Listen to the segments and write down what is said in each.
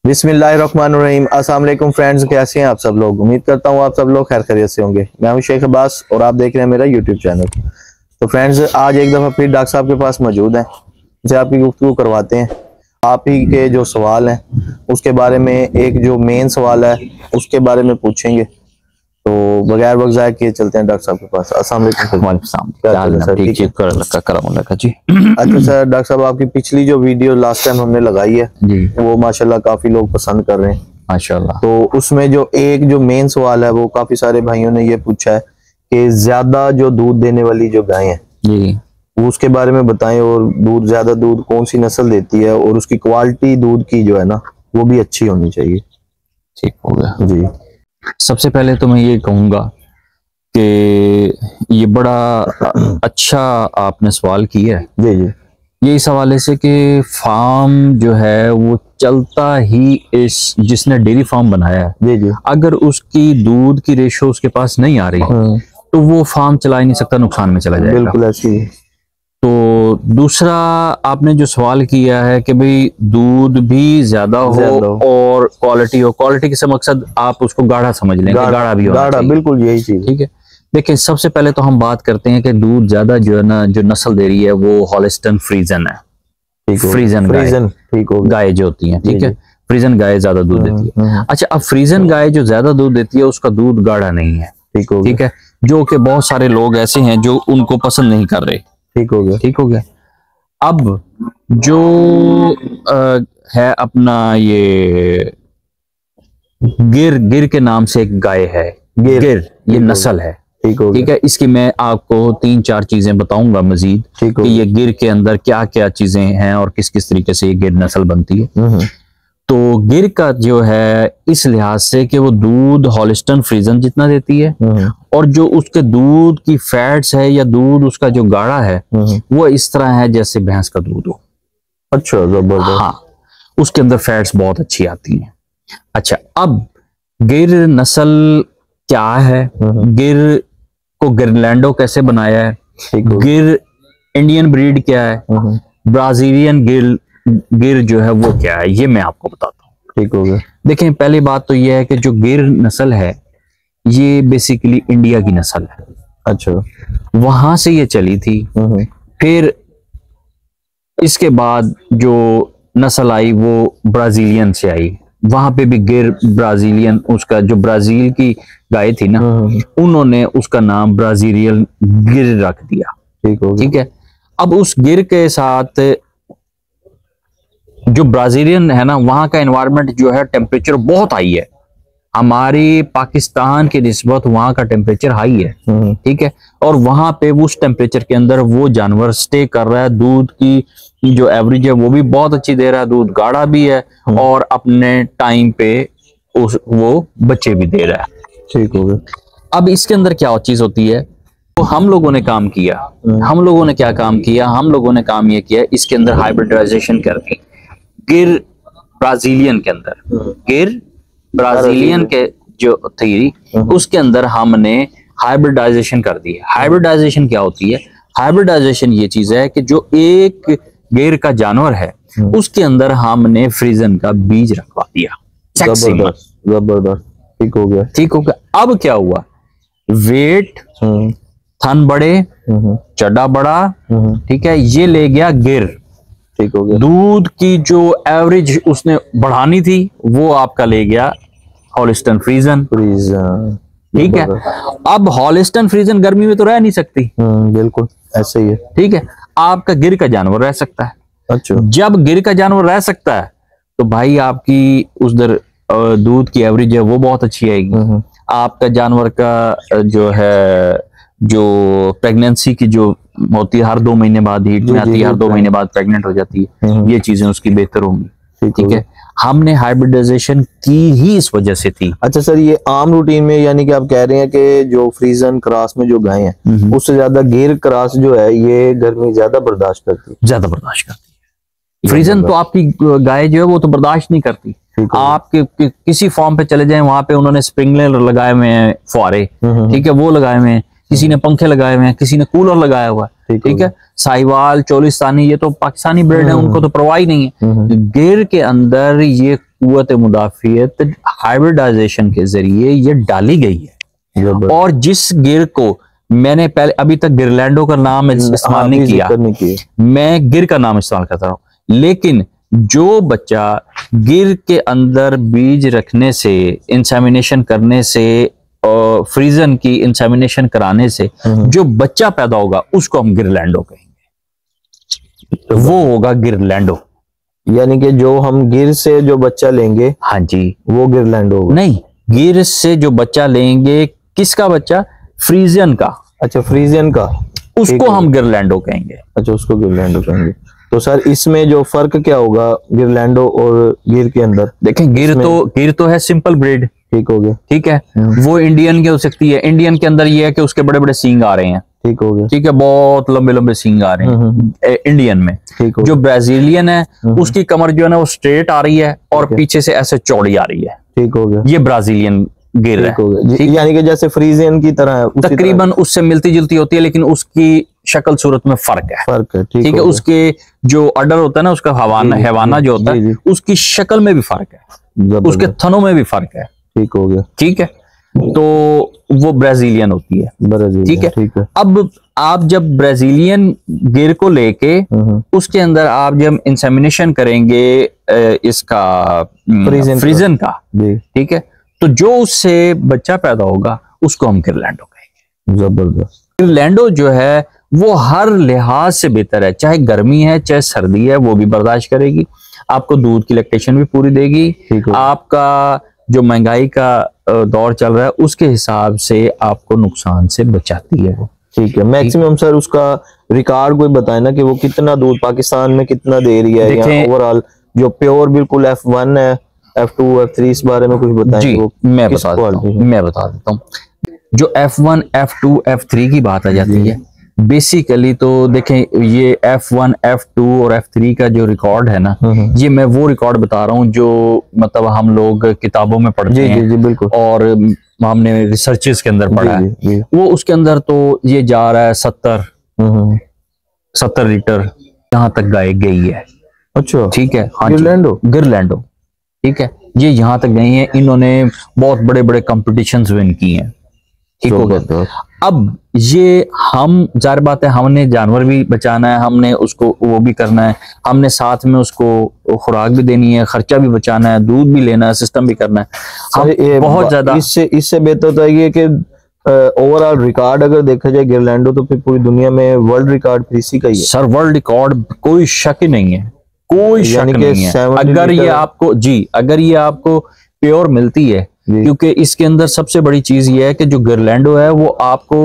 बिस्मिल्लाहिर्रहमानिर्रहीम। अस्सलाम वालेकुम फ्रेंड्स, कैसे हैं आप सब लोग। उम्मीद करता हूँ आप सब लोग खैर खैरियत से होंगे। मैं हूं शेख अब्बास और आप देख रहे हैं मेरा यूट्यूब चैनल। तो फ्रेंड्स, आज एक दफ़ा फिर डॉक्टर साहब के पास मौजूद हैं, जिनसे आपकी गुफ्तगू करवाते हैं। आप ही के जो सवाल हैं उसके बारे में, एक जो मेन सवाल है उसके बारे में पूछेंगे। तो बगैर वक्त ज़ाया किए चलते हैं डॉक्टर साहब के पास। अस्सलाम वालेकुम। जी अच्छा सर, डॉक्टर साहब आपकी पिछली जो वीडियो लास्ट टाइम हमने लगाई है जी, वो माशाल्लाह काफी लोग पसंद कर रहे हैं माशाल्लाह। तो उसमें जो एक जो मेन सवाल है वो काफी सारे भाइयों ने ये पूछा है कि ज्यादा जो दूध देने वाली जो गायें हैं जी, वो उसके बारे में बताएं, और ज्यादा दूध कौन सी नस्ल देती है और उसकी क्वालिटी दूध की जो है ना वो भी अच्छी होनी चाहिए। ठीक हो गया जी। सबसे पहले तो मैं ये कहूँगा कि ये बड़ा अच्छा आपने सवाल किया है। जी जी। ये इस हवाले से कि फार्म जो है वो चलता ही इस जिसने डेयरी फार्म बनाया है, जी जी। अगर उसकी दूध की रेशो उसके पास नहीं आ रही तो वो फार्म चला ही नहीं सकता, नुकसान में चला जाएगा। बिल्कुल ऐसी। तो दूसरा आपने जो सवाल किया है कि भाई दूध भी ज्यादा हो और क्वालिटी हो, क्वालिटी से मकसद आप उसको गाढ़ा समझ लें, गाढ़ा भी होना चाहिए। बिल्कुल यही चीज। ठीक है, देखिए सबसे पहले तो हम बात करते हैं कि दूध ज्यादा जो है ना, जो नस्ल दे रही है वो हॉलिस्टन फ्रीजन है। फ्रीजन ठीक हो गाय जो होती है, ठीक है, फ्रीजन गाय ज्यादा दूध देती है। अच्छा, अब फ्रीजन गाय जो ज्यादा दूध देती है उसका दूध गाढ़ा नहीं है। ठीक है, जो कि बहुत सारे लोग ऐसे हैं जो उनको पसंद नहीं कर रहे। ठीक हो गया। अब जो है अपना ये गिर के नाम से एक गाय है, गिर ये नस्ल है। ठीक है, इसकी मैं आपको 3-4 चीजें बताऊंगा मजीद कि ये गिर के अंदर क्या क्या चीजें हैं और किस किस तरीके से ये गिर नस्ल बनती है। तो गिर का जो है इस लिहाज से कि वो दूध हॉलिस्टन फ्रीजन जितना देती है, और जो उसके दूध की फैट्स है या दूध उसका जो गाढ़ा है वो इस तरह है जैसे भैंस का दूध हो। अच्छा, जबरदस्त। हाँ, उसके अंदर फैट्स बहुत अच्छी आती हैं। अच्छा, अब गिर नस्ल क्या है, गिर को गिरलैंडो कैसे बनाया है, गिर इंडियन ब्रीड क्या है, ब्राजीलियन गिर जो है वो क्या है, ये मैं आपको बताता हूँ। ठीक हो गया। देखें, पहली बात तो ये है कि जो गिर नस्ल है ये बेसिकली इंडिया की नस्ल है। अच्छा, वहां से ये चली थी, फिर इसके बाद जो नस्ल आई वो ब्राजीलियन से आई। वहां पे भी गिर ब्राजीलियन, उसका जो ब्राजील की गाय थी ना उन्होंने उसका नाम ब्राजीलियन गिर रख दिया। ठीक है, अब उस गिर के साथ जो ब्राजीलियन है ना, वहां का एनवायरनमेंट जो है टेम्परेचर बहुत हाई है। हमारी पाकिस्तान की निस्बत वहां का टेम्परेचर हाई है। ठीक है, और वहां पे उस टेम्परेचर के अंदर वो जानवर स्टे कर रहा है, दूध की जो एवरेज है वो भी बहुत अच्छी दे रहा है, दूध गाढ़ा भी है और अपने टाइम पे वो बच्चे भी दे रहा है। ठीक हो गया। अब इसके अंदर क्या चीज होती है, तो हम लोगों ने काम किया, हम लोगों ने क्या काम किया, हम लोगों ने काम ये किया इसके अंदर हाइब्रिडाइजेशन करके गिर ब्राजीलियन के अंदर, गिर ब्राजीलियन के जो थी उसके अंदर हमने हाइब्रिडाइजेशन कर दी है। हाइब्रिडाइजेशन क्या होती है, हाइब्रिडाइजेशन ये चीज है कि जो एक गिर का जानवर है उसके अंदर हमने फ्रीजन का बीज रखवा दिया। जबरदस्त। ठीक हो गया। ठीक हो गया। अब क्या हुआ, वेट, थन बड़े, चड्डा बड़ा, ठीक है, ये ले गया गिर। ठीक हो गया। दूध की जो एवरेज उसने बढ़ानी थी वो आपका ले गया हॉलिस्टन फ्रीजन। ठीक है, अब हॉलिस्टन फ्रीजन गर्मी में तो रह नहीं सकती। बिल्कुल ऐसे ही है। ठीक है, आपका गिर का जानवर रह सकता है। अच्छा, जब गिर का जानवर रह सकता है तो भाई आपकी उधर दूध की एवरेज है वो बहुत अच्छी आएगी। आपका जानवर का जो है जो प्रेगनेंसी की जो होती है हर 2 महीने बाद हीट में आती है, हर 2 महीने बाद प्रेग्नेंट हो जाती है, ये चीजें उसकी बेहतर होंगी। ठीक है, हमने हाइब्रिडाइजेशन की ही इस वजह से थी। अच्छा सर, ये आम रूटीन में यानी कि आप कह रहे हैं कि जो फ्रीजन क्रॉस में जो गाय हैं उससे ज्यादा गिर क्रॉस जो है ये गर्मी ज्यादा बर्दाश्त करती है, ज्यादा बर्दाश्त करती है। फ्रीजन तो आपकी गाय जो है वो तो बर्दाश्त नहीं करती। आप किसी फॉर्म पे चले जाएं, वहां पे उन्होंने स्प्रिंकलर लगाए हुए हैं, फुहारे, ठीक है, वो लगाए हुए हैं, किसी ने पंखे लगाए हुए हैं, किसी ने कूलर लगाया हुआ है, ठीक है। साहिवाल, चोलिस्तानी, ये तो पाकिस्तानी ब्रीड है, उनको तो परवाह ही नहीं है। गिर के अंदर ये कुव्वत मुदाफियत हाइब्रिडाइजेशन के जरिए ये डाली गई है। और जिस गिर को मैंने पहले अभी तक गिरलैंडो का नाम इस्तेमाल नहीं किया, मैं गिर का नाम इस्तेमाल करता हूँ, लेकिन जो बच्चा गिर के अंदर बीज रखने से, इंसेमिनेशन करने से, फ्रीजन की इंसेमिनेशन कराने से जो बच्चा पैदा होगा उसको हम गिरलैंडो कहेंगे, तो वो होगा गिरलैंडो। यानी कि जो हम गिर से जो बच्चा लेंगे, हाँ जी, वो गिरलैंडो होगा। नहीं, गिर से जो बच्चा लेंगे, किसका बच्चा? फ्रीजियन का। अच्छा, फ्रीजियन का, उसको हम गिरलैंडो कहेंगे। अच्छा, उसको गिरलैंडो कहेंगे। तो सर इसमें जो फर्क क्या होगा गिरलैंडो और गिर के अंदर? देखें, गिर तो है सिंपल ब्रीड, ठीक हो गया, ठीक है। वो इंडियन की हो सकती है। इंडियन के अंदर ये है कि उसके बड़े बड़े सींग आ रहे हैं, ठीक हो गया, ठीक है, बहुत लंबे लंबे सींग आ रहे हैं इंडियन में। ठीक हो जो ब्राजीलियन है उसकी कमर जो है ना वो स्ट्रेट आ रही है और पीछे से ऐसे चौड़ी आ रही है, ठीक हो गया। ये ब्राजीलियन गिर है, यानी कि जैसे फ्रीजियन की तरह है, तकरीबन उससे मिलती जुलती होती है, लेकिन उसकी शक्ल सूरत में फर्क है, ठीक है। उसके जो अडर होता है ना, उसका हैवाना जो होता है, उसकी शक्ल में भी फर्क है, उसके थनों में भी फर्क है, ठीक हो गया, ठीक है। तो वो ब्राजीलियन होती है, ठीक है, ठीक है। अब आप जब ब्राजीलियन गिर को लेके उसके अंदर आप जब इंसेमिनेशन करेंगे इसका फ्रीजन का, ठीक है, तो जो उससे बच्चा पैदा होगा उसको हम गिरलैंडो कहेंगे। जबरदस्त। गिरलैंडो जो है वो हर लिहाज से बेहतर है, चाहे गर्मी है चाहे सर्दी है, वो भी बर्दाश्त करेगी, आपको दूध की लैक्टेशन भी पूरी देगी, आपका जो महंगाई का दौर चल रहा है उसके हिसाब से आपको नुकसान से बचाती है वो, ठीक है। मैक्सिमम सर उसका रिकॉर्ड कोई बताए ना कि वो कितना दूध पाकिस्तान में कितना दे रही है, या ओवरऑल जो प्योर बिल्कुल F1 है, F2, F3, इस बारे में कुछ बताएं? जी, मैं बता देता हूँ। जो F1, F2, F3 की बात आ जाती है, बेसिकली तो देखें ये F1, F2 और F3 का जो रिकॉर्ड है ना, ये मैं वो रिकॉर्ड बता रहा हूँ जो मतलब हम लोग किताबों में पढ़ते हैं, जी, बिल्कुल, और हमने रिसर्चेस के अंदर पढ़ा है। वो उसके अंदर तो ये जा रहा है 70 लीटर यहाँ तक गाय गई है। अच्छा, ठीक है, हाँ, गिरलैंडो, ठीक है, ये यहाँ तक गई है। इन्होंने बहुत बड़े बड़े कॉम्पिटिशंस विन किए हैं, ठीक हो गया। अब ये हम, जाहिर बात है, हमने जानवर भी बचाना है, हमने उसको वो भी करना है, हमने साथ में उसको खुराक भी देनी है, खर्चा भी बचाना है, दूध भी लेना है, सिस्टम भी करना है। हम बहुत ज्यादा इससे बेहतर तो ये कि ओवरऑल रिकॉर्ड अगर देखा जाए गिरलैंडो, तो फिर पूरी दुनिया में वर्ल्ड रिकॉर्ड फिर इसी का ही है। सर वर्ल्ड रिकॉर्ड कोई शक ही नहीं है, कोई शक नहीं है। अगर ये आपको, जी, अगर ये आपको प्योर मिलती है, क्योंकि इसके अंदर सबसे बड़ी चीज ये है कि जो गिरलैंडो है वो आपको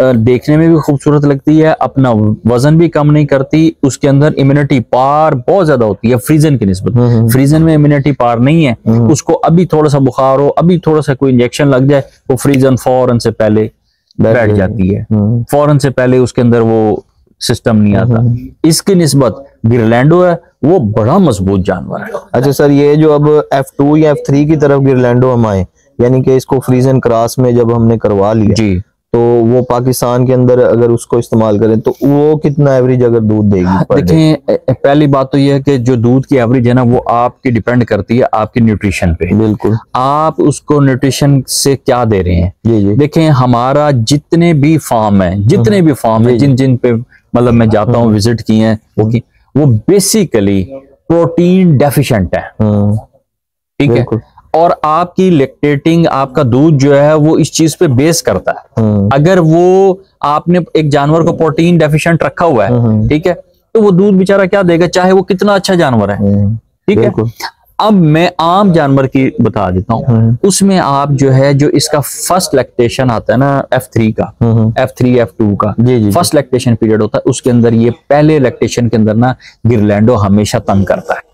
देखने में भी खूबसूरत लगती है, अपना वजन भी कम नहीं करती, उसके अंदर इम्यूनिटी पावर बहुत ज्यादा होती है फ्रीजन की निस्बत। फ्रीजन में इम्यूनिटी पावर नहीं है, उसको अभी थोड़ा सा बुखार हो, अभी थोड़ा सा कोई इंजेक्शन लग जाए, वो फ्रीजन फौरन से पहले बैठ जाती है, फौरन से पहले उसके अंदर वो सिस्टम नहीं आता। इसकी निस्बत गिरलैंडो है वो बड़ा मजबूत जानवर है। अच्छा सर, ये जो अब F2 या F3 की तरफ गिरलैंडो हम आए, यानी कि इसको फ्रीजन क्रॉस में जब हमने करवा लिया, जी, तो वो पाकिस्तान के अंदर अगर उसको इस्तेमाल करें तो वो कितना एवरेज अगर दूध देगी? देखें, पहली बात तो ये है कि जो दूध की एवरेज है ना वो आपकी डिपेंड करती है आपकी न्यूट्रिशन पे। बिल्कुल, आप उसको न्यूट्रिशन से क्या दे रहे हैं। जी। देखें, हमारा जितने भी फार्म है जिन जिन पे मतलब मैं जाता हूँ, विजिट किए हैं, वो बेसिकली प्रोटीन डेफिशिएंट है, ठीक है, और आपकी लैक्टेटिंग, आपका दूध जो है वो इस चीज पे बेस करता है। अगर वो आपने एक जानवर को प्रोटीन डेफिशिएंट रखा हुआ है, ठीक है, तो वो दूध बेचारा क्या देगा, चाहे वो कितना अच्छा जानवर है, ठीक है। अब मैं आम जानवर की बता देता हूँ, उसमें आप जो है, जो इसका फर्स्ट लैक्टेशन आता है ना F3 का, F3 F2 का फर्स्ट लैक्टेशन पीरियड होता है, उसके अंदर ये पहले लैक्टेशन के अंदर ना गिरलैंडो हमेशा तंग करता है।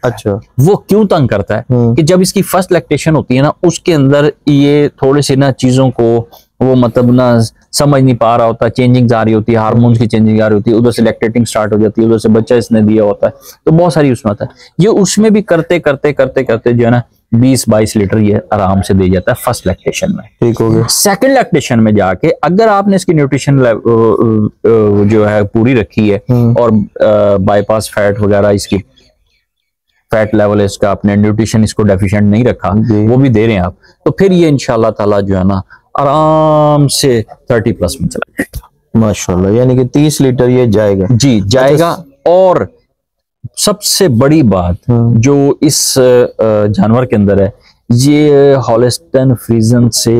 अच्छा, वो क्यों तंग करता है कि जब इसकी फर्स्ट लैक्टेशन होती है ना, उसके अंदर ये थोड़ी सी ना चीजों को वो मतलब ना समझ नहीं पा रहा होता, चेंजिंग आ रही होती है, हार्मोन्स की चेंजिंग आ रही होती है, उधर से लैक्टेटिंग स्टार्ट हो जाती है, उधर से बच्चा इसने दिया होता है, तो बहुत सारी उसमें आता है। ये उसमें भी करते करते जो है ना 20-22 लीटर ये आराम से दे जाता है फर्स्ट लैक्टेशन में। ठीक हो गया। सेकंड लैक्टेशन में जाके अगर आपने इसकी न्यूट्रिशन जो है पूरी रखी है और बाईपास फैट वगैरह इसकी फैट लेवल इसका आपने न्यूट्रिशन इसको डेफिशिएंट नहीं रखा, वो भी दे रहे हैं आप, तो फिर ये इंशाल्लाह ताला जो है ना आराम से 30+ में चला जाएगा माशाल्लाह, यानी कि 30 लीटर ये जाएगा जी, जाएगा। और सबसे बड़ी बात जो इस जानवर के अंदर है, ये हॉलिस्टन फ्रीजन से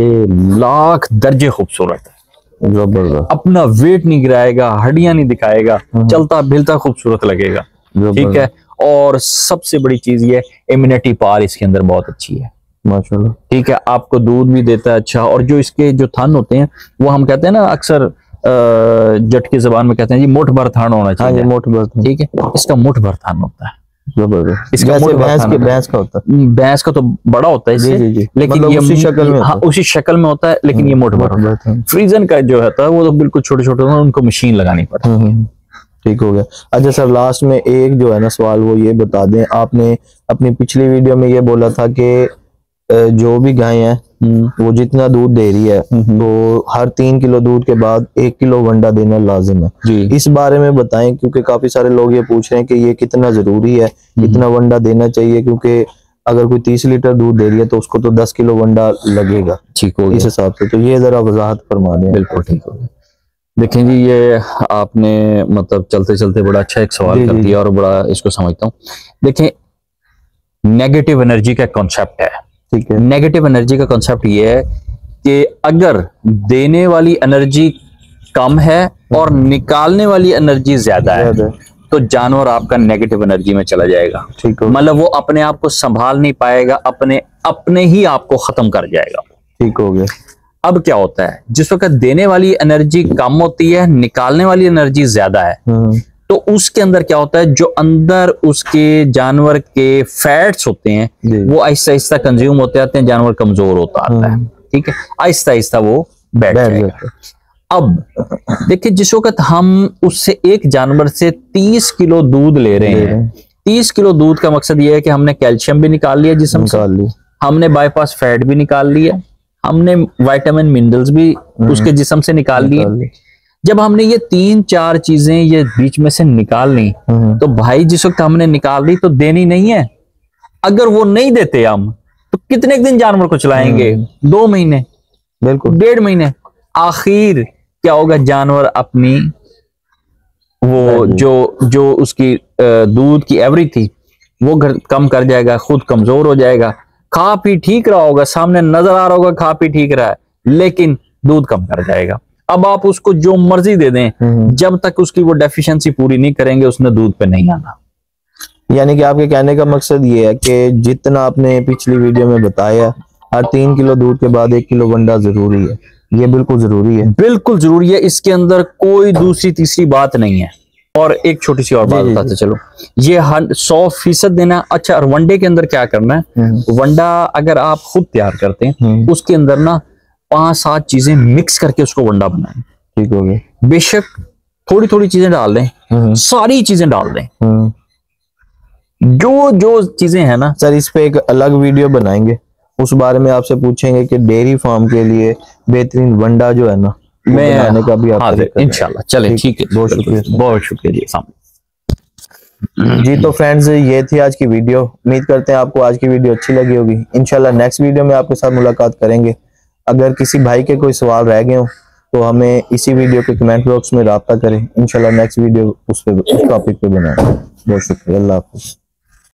लाख दर्जे खूबसूरत है। जबरदस्त। अपना वेट नहीं गिराएगा, हड्डियां नहीं दिखाएगा, चलता भिलता खूबसूरत लगेगा। ठीक है। और सबसे बड़ी चीज ये इम्यूनिटी पावर इसके अंदर बहुत अच्छी है माशाल्लाह। ठीक है। आपको दूध भी देता है अच्छा। और जो इसके जो थन होते हैं वो हम कहते हैं ना अक्सर जट की जबान में कहते हैं जी मुठ भर थान होना चाहिए। मुठ भर। ठीक है। इसका मुठ भर थान होता है। जबरदस्त। इसका भैंस का होता है। भैंस का तो बड़ा होता है इससे, लेकिन मतलब ये उसी शक्ल में उसी शक्ल में होता है, लेकिन ये मुठ भर। फ्रीजन का जो होता है वो तो बिल्कुल छोटे छोटे, उनको मशीन लगानी पड़ती है। ठीक हो गया। अच्छा सर, लास्ट में एक जो है ना सवाल, वो ये बता दें, आपने अपनी पिछली वीडियो में ये बोला था कि जो भी गाय है वो जितना दूध दे रही है तो हर 3 किलो दूध के बाद 1 किलो वंडा देना लाजिम है जी। इस बारे में बताएं, क्योंकि काफी सारे लोग ये पूछ रहे हैं कि ये कितना जरूरी है, कितना वंडा देना चाहिए, क्योंकि अगर कोई 30 लीटर दूध दे रही है तो उसको तो 10 किलो वंडा लगेगा। ठीक हो, इस हिसाब से तो ये जरा वजाहत फरमा दें। बिल्कुल ठीक हो गया। देखें जी, ये आपने मतलब चलते चलते बड़ा अच्छा एक सवाल कर दिया और बड़ा इसको समझता हूँ। देखें, नेगेटिव एनर्जी का कॉन्सेप्ट है। ठीक है। नेगेटिव एनर्जी का कॉन्सेप्ट ये है कि अगर देने वाली एनर्जी कम है और निकालने वाली एनर्जी ज्यादा है तो जानवर आपका नेगेटिव एनर्जी में चला जाएगा। ठीक है। मतलब वो अपने आप को संभाल नहीं पाएगा, अपने ही आपको खत्म कर जाएगा। ठीक हो गया। अब क्या होता है, जिस वक्त देने वाली एनर्जी कम होती है, निकालने वाली एनर्जी ज्यादा है, तो उसके अंदर क्या होता है, जो अंदर उसके जानवर के फैट्स होते हैं वो आहिस्ता आहिस्ता कंज्यूम होते आते हैं, जानवर कमजोर होता आता है। ठीक है। आहिस्ता आहिस्ता वो बैठ जाएगा। अब देखिए, जिस वक्त हम उससे एक जानवर से 30 किलो दूध ले रहे हैं, 30 किलो दूध का मकसद ये है कि हमने कैल्शियम भी निकाल लिया जिस्म से, हमने बाईपास फैट भी निकाल लिया, हमने विटामिन मिनरल्स भी उसके जिस्म से निकाल लिए। जब हमने ये 3-4 चीजें ये बीच में से निकाल ली तो भाई जिस वक्त हमने निकाल ली तो देनी नहीं है। अगर वो नहीं देते हम तो कितने दिन जानवर को चलाएंगे? 2 महीने, बिल्कुल 1.5 महीने। आखिर क्या होगा, जानवर अपनी वो जो उसकी दूध की एवरेज थी वो कम कर जाएगा, खुद कमजोर हो जाएगा। खा पी ठीक रहा होगा, सामने नजर आ रहा होगा खा पी ठीक रहा है, लेकिन दूध कम कर जाएगा। अब आप उसको जो मर्जी दे दें, जब तक उसकी वो डेफिशिएंसी पूरी नहीं करेंगे उसने दूध पे नहीं आना। यानी कि आपके कहने का मकसद ये है कि जितना आपने पिछली वीडियो में बताया, हर 3 किलो दूध के बाद 1 किलो वंडा जरूरी है। ये बिल्कुल जरूरी है, बिल्कुल जरूरी है। इसके अंदर कोई दूसरी तीसरी बात नहीं है। और एक छोटी सी और बात बताते चलो, ये 100% देना। अच्छा, और वनडे के अंदर क्या करना है, वंडा अगर आप खुद तैयार करते हैं उसके अंदर ना 5-7 चीजें मिक्स करके उसको वंडा बनाएं। ठीक हो गया। बेशक थोड़ी थोड़ी चीजें डाल दें, सारी चीजें डाल दें, जो चीजें हैं ना। सर, इस पे एक अलग वीडियो बनाएंगे, उस बारे में आपसे पूछेंगे कि डेयरी फार्म के लिए बेहतरीन वंडा जो है ना मैं बनाने का भी आप इंशाल्लाह। चले, ठीक है, बहुत शुक्रिया, बहुत शुक्रिया जी। तो फ्रेंड्स, ये थी आज की वीडियो। उम्मीद करते हैं आपको आज की वीडियो अच्छी लगी होगी। इंशाल्लाह नेक्स्ट वीडियो में आपके साथ मुलाकात करेंगे। अगर किसी भाई के कोई सवाल रह गए हो तो हमें इसी वीडियो के कमेंट बॉक्स में राब्ता करें। इंशाल्लाह नेक्स्ट वीडियो उस टॉपिक पे बनाएंगे। बहुत शुक्रिया। अल्लाह हाफिज़।